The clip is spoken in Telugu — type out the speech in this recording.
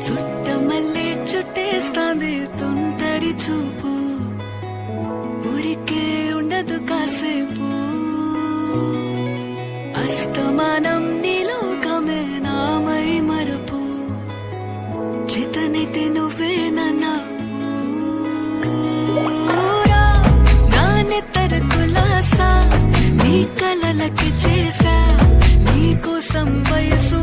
చుట్టమల్లే చుట్టేస్తాంది తుంటరి చూపు, ఊరికే ఉండదు కాసేపు. అస్తమానం నీలోకమే నామై మరపు, చేతనైతే నువ్వే నన్నా నానెత్తర కులాసా నీ కలలకి చేసా, నీ కోసం వయసు